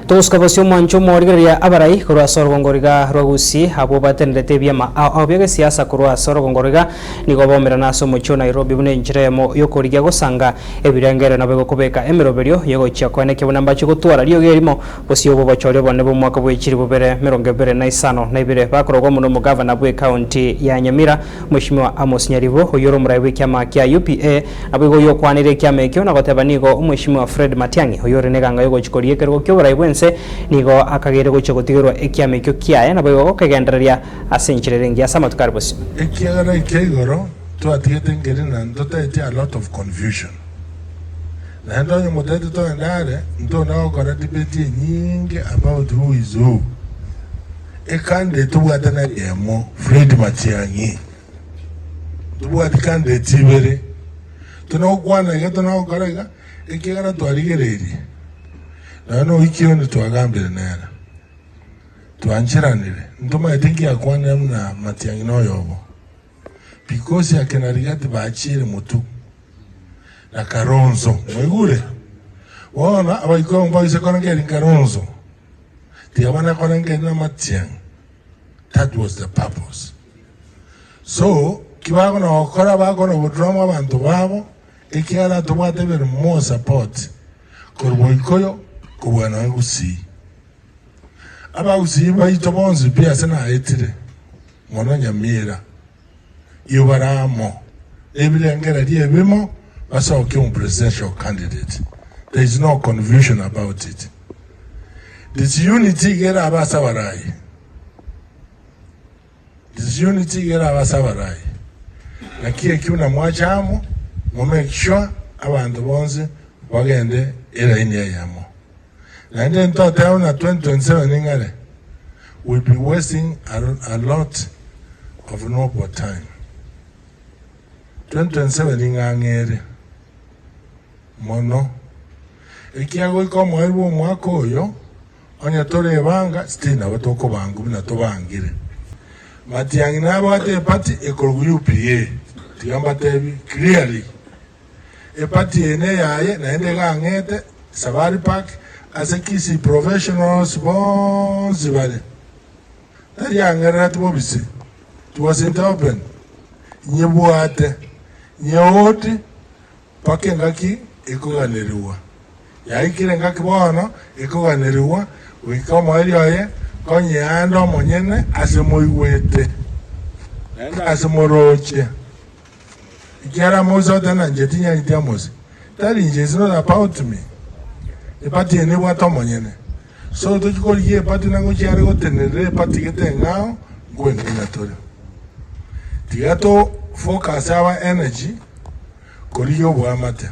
Toskabasyo mwancho morigeria abarai kurwa sorogongoriga rwagusi abo batenderete byama abyege siasa kurwa sorogongoriga nigo bomera naso mucho Nairobi bune njiremo yokorigia gosanga ebirengere nabego kubeka emeroberio yego cyakwane kebona mbacho gutwara riyo gerimo bosyo bo bachore bone bo mwaka bw'ikiri bubere 25 na ibire bakorogwa muno mu governor bwe county ya Nyamira Mheshimiwa Amos Nyaribo oyoro murai w'ikyama kya UPA abego yokwanire kyama ekyo nagoteba nigo Mheshimiwa Fred Matiang'i oyore neganga yogo chikorie kergo kyo burai bwense nigo akagere gocho gutigirwa ekyama ekyo kyaye nabego kagendereria asenchirerengia sama tukaribose ekyagara ikegoro twatiyete ngere na ndotete a lot of confusion na ndo nyumotete to ndare ndo na okora debate nyingi about who is who ekande tubwata na yemo Fred Matiang'i tubwata kande tibere tunokwana gato na okora ekyagara twarigereri nano ikiyo ni twagambire nera twanchiranire ndoma etingi akwana na Matiang'i no yobo because yakenarigati bachire mutu na Karonzo mwigure wona abaiko mbaise konengeri Karonzo tiabana konengeri na Matiang'i. That was the purpose. So kibago na okora bago na drama abantu babo ekiara tumate ver more support korboikoyo kubwana ngusi aba usi bayito bonzi pia sana etire mono Nyamira iyo baramo ebilengera liebimo basa okimu presidential candidate. There is no confusion about it. This unity gera abasa barai. This unity gera abasa barai. Nakie kiuna mwachamo mo make sure abantu bonze bagende era inia yamo. And then thought down at 2027 ingare will be wasting a lot of noble time. 2027 ingangere mono ekiago ikomo elbo mwaka oyo onya tore banga stina batoko bangu na tobangire Matiang'i nabo ate party ekolu UPA tigamba tebi clearly e party ene yaye na ende gangete Safari Park as a kisi professionals bonzi bale tari angera tubobise wasn't open nyebuate nyeoti pake ngaki ekuganiriwa yaikire ngaki bono ekuganiriwa wikoma elioye konye ando monyene asemoiwete nenda asemoroche ikiara mozo tena njetinya itiamos tari nje is not about me epati ene bwato monyene so tukikoliye epati nango chiare gotenere epati getengao ngwengina tore tigato focus our energy koriyo bwamate